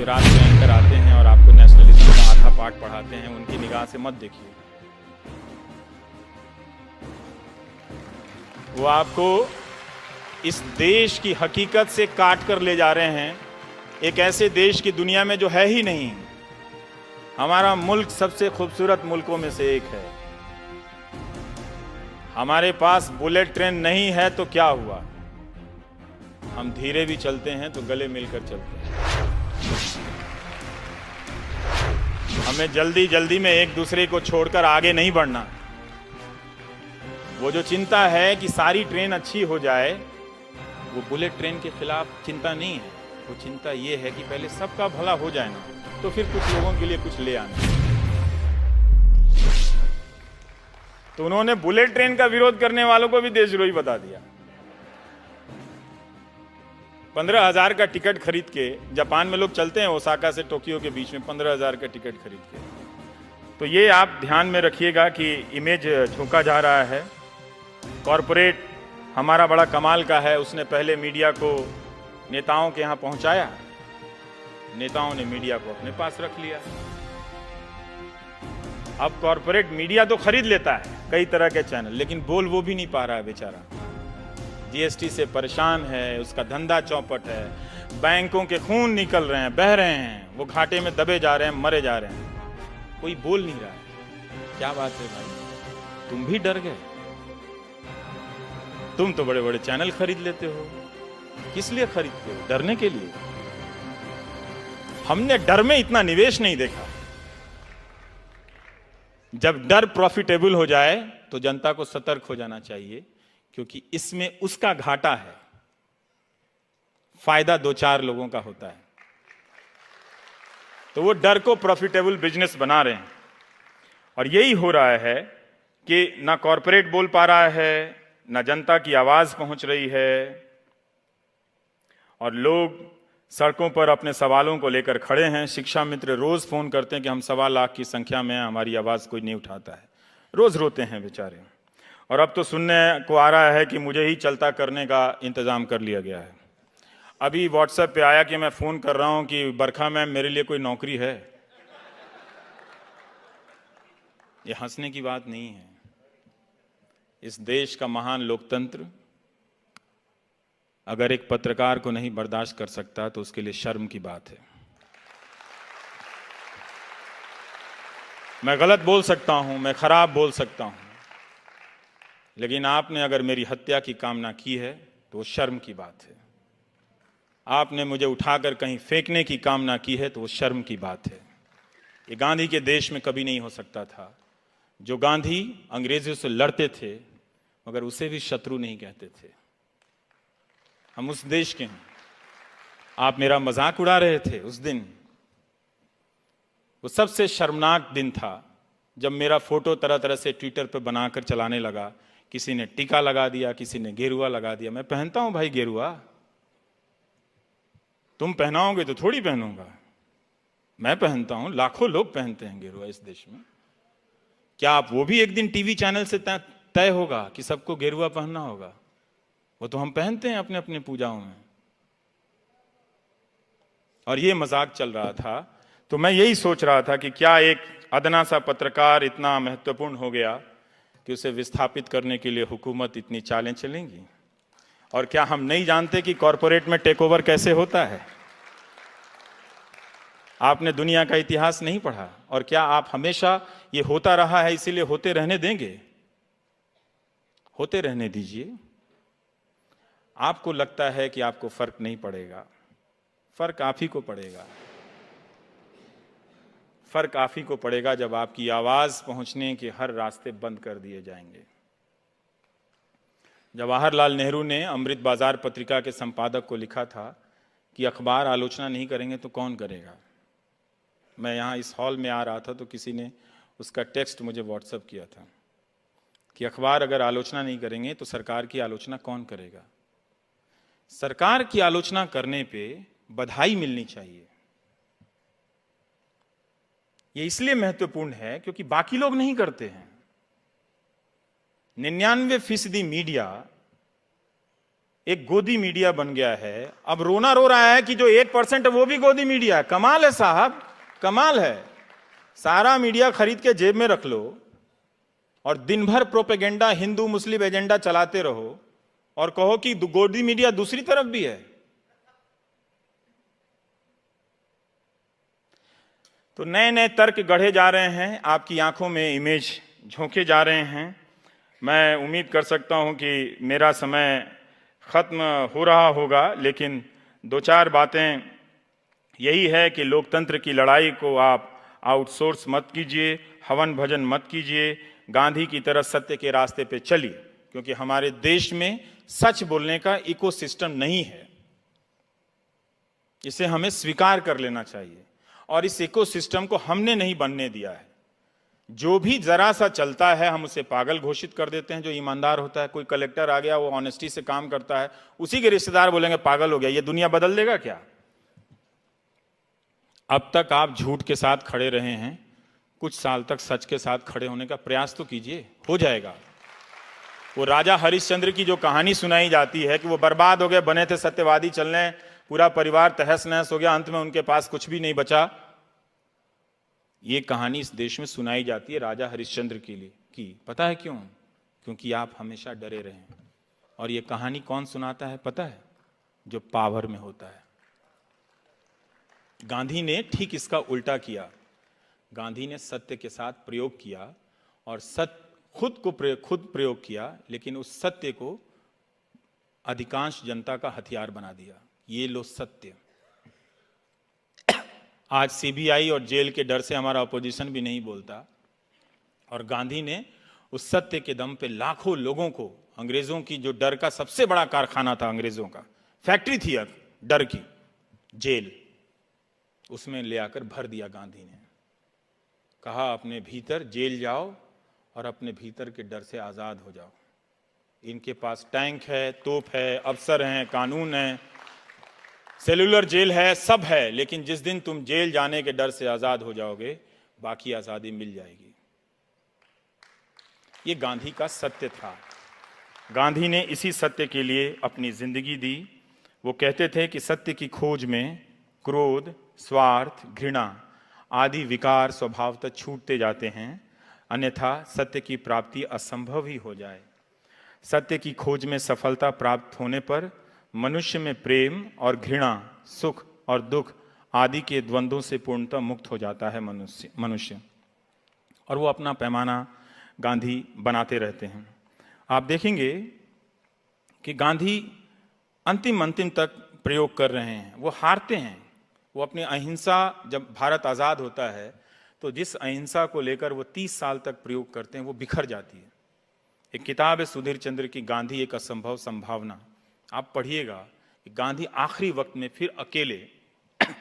जो रात में एंकर आते हैं और आपको नेशनलिज्म का आधा पाठ पढ़ाते हैं, उनकी निगाह से मत देखिए। वो आपको इस देश की हकीकत से काट कर ले जा रहे हैं, एक ऐसे देश की दुनिया में जो है ही नहीं। हमारा मुल्क सबसे खूबसूरत मुल्कों में से एक है। हमारे पास बुलेट ट्रेन नहीं है तो क्या हुआ, हम धीरे भी चलते हैं तो गले मिलकर चलते हैं। हमें जल्दी जल्दी में एक दूसरे को छोड़कर आगे नहीं बढ़ना। वो जो चिंता है कि सारी ट्रेन अच्छी हो जाए, वो बुलेट ट्रेन के खिलाफ चिंता नहीं है। वो चिंता ये है कि पहले सबका भला हो जाए ना, तो फिर कुछ लोगों के लिए कुछ ले आना। तो उन्होंने बुलेट ट्रेन का विरोध करने वालों को भी देशद्रोही बता दिया। 15,000 का टिकट खरीद के, जापान में लोग चलते हैं ओसाका से टोक्यो के बीच में 15,000 का टिकट खरीद के। तो ये आप ध्यान में रखिएगा कि इमेज झोंका जा रहा है। कॉरपोरेट हमारा बड़ा कमाल का है, उसने पहले मीडिया को नेताओं के यहाँ पहुंचाया, नेताओं ने मीडिया को अपने पास रख लिया। अब कॉरपोरेट मीडिया तो खरीद लेता है कई तरह के चैनल, लेकिन बोल वो भी नहीं पा रहा है बेचारा। जीएसटी से परेशान है, उसका धंधा चौपट है, बैंकों के खून निकल रहे हैं, बह रहे हैं, वो घाटे में दबे जा रहे हैं, मरे जा रहे हैं, कोई बोल नहीं रहा है। क्या बात है भाई, तुम भी डर गए? तुम तो बड़े बड़े चैनल खरीद लेते हो। किस लिए खरीदते हो? डरने के लिए? हमने डर में इतना निवेश नहीं देखा। जब डर प्रॉफिटेबल हो जाए तो जनता को सतर्क हो जाना चाहिए, क्योंकि इसमें उसका घाटा है, फायदा 2-4 लोगों का होता है। तो वो डर को प्रॉफिटेबल बिजनेस बना रहे हैं। और यही हो रहा है कि ना कॉरपोरेट बोल पा रहा है, ना जनता की आवाज पहुंच रही है, और लोग सड़कों पर अपने सवालों को लेकर खड़े हैं। शिक्षा मित्र रोज फोन करते हैं कि हम 1.25 लाख की संख्या में हैं, हमारी आवाज कोई नहीं उठाता है। रोज रोते हैं बेचारे। और अब तो सुनने को आ रहा है कि मुझे ही चलता करने का इंतजाम कर लिया गया है। अभी व्हाट्सएप पे आया कि मैं फोन कर रहा हूं कि बरखा मैम मेरे लिए कोई नौकरी है। ये हंसने की बात नहीं है। इस देश का महान लोकतंत्र अगर एक पत्रकार को नहीं बर्दाश्त कर सकता तो उसके लिए शर्म की बात है। मैं गलत बोल सकता हूं, मैं खराब बोल सकता हूं, लेकिन आपने अगर मेरी हत्या की कामना की है तो वो शर्म की बात है। आपने मुझे उठाकर कहीं फेंकने की कामना की है तो वो शर्म की बात है। ये गांधी के देश में कभी नहीं हो सकता था। जो गांधी अंग्रेजों से लड़ते थे मगर उसे भी शत्रु नहीं कहते थे। हम उस देश के हैं। आप मेरा मजाक उड़ा रहे थे उस दिन। वो सबसे शर्मनाक दिन था जब मेरा फोटो तरह तरह से ट्विटर पर बनाकर चलाने लगा। किसी ने टीका लगा दिया, किसी ने गेरुआ लगा दिया। मैं पहनता हूं भाई गेरुआ, तुम पहनाओगे तो थोड़ी पहनूंगा। मैं पहनता हूं, लाखों लोग पहनते हैं गेरुआ इस देश में। क्या आप वो भी एक दिन टीवी चैनल से तय होगा कि सबको गेरुआ पहनना होगा? वो तो हम पहनते हैं अपने अपने पूजाओं में। और ये मजाक चल रहा था। तो मैं यही सोच रहा था कि क्या एक अदना सा पत्रकार इतना महत्वपूर्ण हो गया कि उसे विस्थापित करने के लिए हुकूमत इतनी चालें चलेंगी? और क्या हम नहीं जानते कि कॉरपोरेट में टेक ओवर कैसे होता है? आपने दुनिया का इतिहास नहीं पढ़ा? और क्या आप हमेशा ये होता रहा है इसीलिए होते रहने देंगे? होते रहने दीजिए। आपको लगता है कि आपको फर्क नहीं पड़ेगा, फर्क आप ही को पड़ेगा। फर्क आप ही को पड़ेगा जब आपकी आवाज पहुंचने के हर रास्ते बंद कर दिए जाएंगे। जवाहरलाल नेहरू ने अमृत बाजार पत्रिका के संपादक को लिखा था कि अखबार आलोचना नहीं करेंगे तो कौन करेगा। मैं यहाँ इस हॉल में आ रहा था तो किसी ने उसका टेक्स्ट मुझे व्हाट्सएप किया था कि अखबार अगर आलोचना नहीं करेंगे तो सरकार की आलोचना कौन करेगा। सरकार की आलोचना करने पे बधाई मिलनी चाहिए। यह इसलिए महत्वपूर्ण है क्योंकि बाकी लोग नहीं करते हैं। 99% मीडिया एक गोदी मीडिया बन गया है। अब रोना रो रहा है कि जो 1% है वो भी गोदी मीडिया है। कमाल है साहब, कमाल है। सारा मीडिया खरीद के जेब में रख लो और दिन भर प्रोपेगेंडा, हिंदू मुस्लिम एजेंडा चलाते रहो और कहो कि गोदी मीडिया दूसरी तरफ भी है। तो नए नए तर्क गढ़े जा रहे हैं, आपकी आंखों में इमेज झोंके जा रहे हैं। मैं उम्मीद कर सकता हूं कि मेरा समय खत्म हो रहा होगा, लेकिन दो चार बातें यही है कि लोकतंत्र की लड़ाई को आप आउटसोर्स मत कीजिए, हवन भजन मत कीजिए, गांधी की तरह सत्य के रास्ते पे चलिए, क्योंकि हमारे देश में सच बोलने का इकोसिस्टम नहीं है। इसे हमें स्वीकार कर लेना चाहिए और इस इकोसिस्टम को हमने नहीं बनने दिया है। जो भी जरा सा चलता है हम उसे पागल घोषित कर देते हैं। जो ईमानदार होता है, कोई कलेक्टर आ गया, वो ऑनेस्टी से काम करता है, उसी के रिश्तेदार बोलेंगे पागल हो गया। ये दुनिया बदल देगा क्या? अब तक आप झूठ के साथ खड़े रहे हैं, कुछ साल तक सच के साथ खड़े होने का प्रयास तो कीजिए, हो जाएगा। वो राजा हरिश्चंद्र की जो कहानी सुनाई जाती है कि वो बर्बाद हो गए, बने थे सत्यवादी चलने, पूरा परिवार तहस नहस हो गया, अंत में उनके पास कुछ भी नहीं बचा। ये कहानी इस देश में सुनाई जाती है राजा हरिश्चंद्र के लिए की। पता है क्यों? क्योंकि आप हमेशा डरे रहे। और ये कहानी कौन सुनाता है पता है? जो पावर में होता है। गांधी ने ठीक इसका उल्टा किया। गांधी ने सत्य के साथ प्रयोग किया और खुद प्रयोग किया, लेकिन उस सत्य को अधिकांश जनता का हथियार बना दिया। ये लो सत्य। आज सीबीआई और जेल के डर से हमारा अपोजिशन भी नहीं बोलता, और गांधी ने उस सत्य के दम पे लाखों लोगों को, अंग्रेजों की जो डर का सबसे बड़ा कारखाना था, अंग्रेजों का फैक्ट्री थी डर की, जेल, उसमें ले आकर भर दिया। गांधी ने कहा अपने भीतर जेल जाओ और अपने भीतर के डर से आजाद हो जाओ। इनके पास टैंक है, तोप है, अफसर हैं, कानून है, सेलुलर जेल है, सब है, लेकिन जिस दिन तुम जेल जाने के डर से आजाद हो जाओगे, बाकी आजादी मिल जाएगी। ये गांधी का सत्य था। गांधी ने इसी सत्य के लिए अपनी जिंदगी दी। वो कहते थे कि सत्य की खोज में क्रोध, स्वार्थ, घृणा आदि विकार स्वभावतः छूटते जाते हैं, अन्यथा सत्य की प्राप्ति असंभव ही हो जाए। सत्य की खोज में सफलता प्राप्त होने पर मनुष्य में प्रेम और घृणा, सुख और दुख आदि के द्वंद्वों से पूर्णतः मुक्त हो जाता है मनुष्य, और वो अपना पैमाना गांधी बनाते रहते हैं। आप देखेंगे कि गांधी अंतिम तक प्रयोग कर रहे हैं। वो हारते हैं। वो अपनी अहिंसा, जब भारत आज़ाद होता है तो जिस अहिंसा को लेकर वो 30 साल तक प्रयोग करते हैं, वो बिखर जाती है। एक किताब है सुधीर चंद्र की, गांधी एक असंभव संभावना। आप पढ़िएगा कि गांधी आखिरी वक्त में फिर अकेले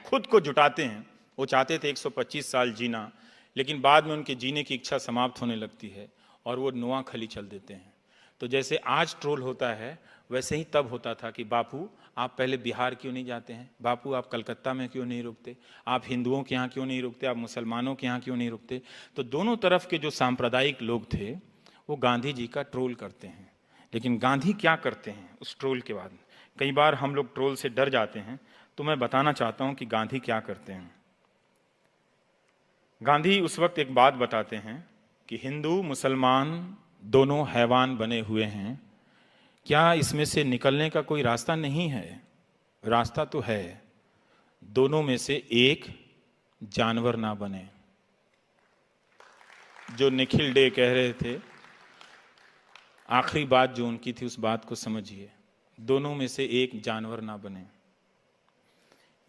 खुद को जुटाते हैं। वो चाहते थे 125 साल जीना, लेकिन बाद में उनके जीने की इच्छा समाप्त होने लगती है और वो नोआखली चल देते हैं। तो जैसे आज ट्रोल होता है, वैसे ही तब होता था कि बापू आप पहले बिहार क्यों नहीं जाते हैं, बापू आप कलकत्ता में क्यों नहीं रुकते, आप हिंदुओं के यहाँ क्यों नहीं रुकते, आप मुसलमानों के यहाँ क्यों नहीं रुकते। तो दोनों तरफ के जो सांप्रदायिक लोग थे वो गांधी जी का ट्रोल करते हैं। लेकिन गांधी क्या करते हैं उस ट्रोल के बाद? कई बार हम लोग ट्रोल से डर जाते हैं, तो मैं बताना चाहता हूं कि गांधी क्या करते हैं। गांधी उस वक्त एक बात बताते हैं कि हिंदू मुसलमान दोनों हैवान बने हुए हैं, क्या इसमें से निकलने का कोई रास्ता नहीं है? रास्ता तो है, दोनों में से एक जानवर ना बने। जो निखिल डे कह रहे थे, आखिरी बात जो उनकी थी, उस बात को समझिए, दोनों में से एक जानवर ना बने।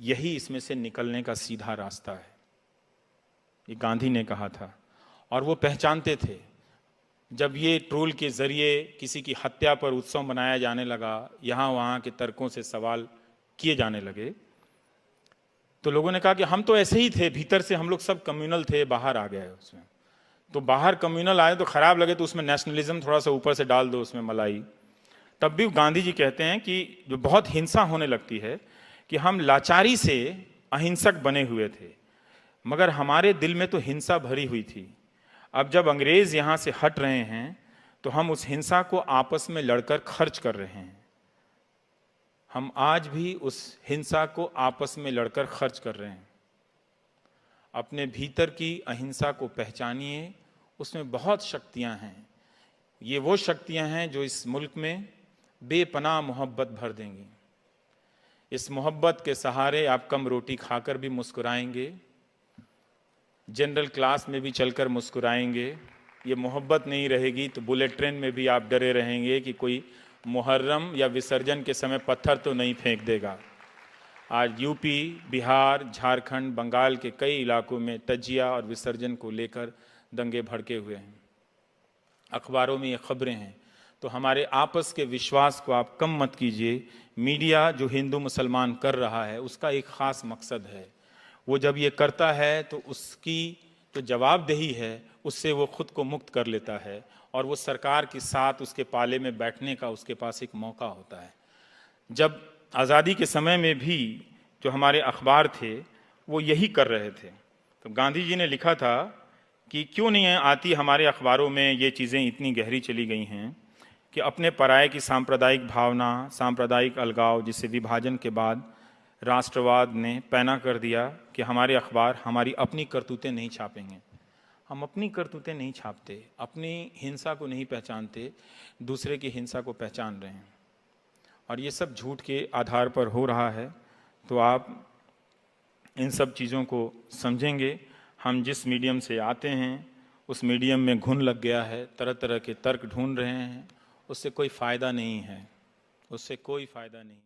यही इसमें से निकलने का सीधा रास्ता है, ये गांधी ने कहा था। और वो पहचानते थे। जब ये ट्रोल के जरिए किसी की हत्या पर उत्सव मनाया जाने लगा, यहाँ वहाँ के तर्कों से सवाल किए जाने लगे, तो लोगों ने कहा कि हम तो ऐसे ही थे, भीतर से हम लोग सब कम्युनल थे, बाहर आ गए उसमें। तो बाहर कम्युनल आए तो खराब लगे, तो उसमें नेशनलिज्म थोड़ा सा ऊपर से डाल दो, उसमें मलाई। तब भी गांधी जी कहते हैं कि जो बहुत हिंसा होने लगती है, कि हम लाचारी से अहिंसक बने हुए थे, मगर हमारे दिल में तो हिंसा भरी हुई थी। अब जब अंग्रेज यहाँ से हट रहे हैं तो हम उस हिंसा को आपस में लड़कर खर्च कर रहे हैं। हम आज भी उस हिंसा को आपस में लड़कर खर्च कर रहे हैं। अपने भीतर की अहिंसा को पहचानिए, उसमें बहुत शक्तियां हैं। ये वो शक्तियां हैं जो इस मुल्क में बेपनाह मोहब्बत भर देंगी। इस मोहब्बत के सहारे आप कम रोटी खाकर भी मुस्कुराएंगे, जनरल क्लास में भी चलकर मुस्कुराएंगे। ये मोहब्बत नहीं रहेगी तो बुलेट ट्रेन में भी आप डरे रहेंगे कि कोई मुहर्रम या विसर्जन के समय पत्थर तो नहीं फेंक देगा। आज यूपी, बिहार, झारखंड, बंगाल के कई इलाकों में तजिया और विसर्जन को लेकर दंगे भड़के हुए हैं। अखबारों में ये खबरें हैं। तो हमारे आपस के विश्वास को आप कम मत कीजिए। मीडिया जो हिंदू मुसलमान कर रहा है उसका एक ख़ास मकसद है। वो जब ये करता है तो उसकी जो जवाबदेही है उससे वो खुद को मुक्त कर लेता है और वो सरकार के साथ उसके पाले में बैठने का उसके पास एक मौका होता है। जब आज़ादी के समय में भी जो हमारे अखबार थे वो यही कर रहे थे। तो गांधी जी ने लिखा था कि क्यों नहीं आती हमारे अखबारों में ये चीज़ें इतनी गहरी चली गई हैं कि अपने पराये की सांप्रदायिक भावना, सांप्रदायिक अलगाव, जिसे विभाजन के बाद राष्ट्रवाद ने पैना कर दिया कि हमारे अखबार हमारी अपनी करतूतें नहीं छापेंगे। हम अपनी करतूतें नहीं छापते, अपनी हिंसा को नहीं पहचानते, दूसरे की हिंसा को पहचान रहे हैं और ये सब झूठ के आधार पर हो रहा है। तो आप इन सब चीज़ों को समझेंगे। हम जिस मीडियम से आते हैं उस मीडियम में घुन लग गया है, तरह तरह के तर्क ढूंढ रहे हैं, उससे कोई फ़ायदा नहीं है, उससे कोई फ़ायदा नहीं।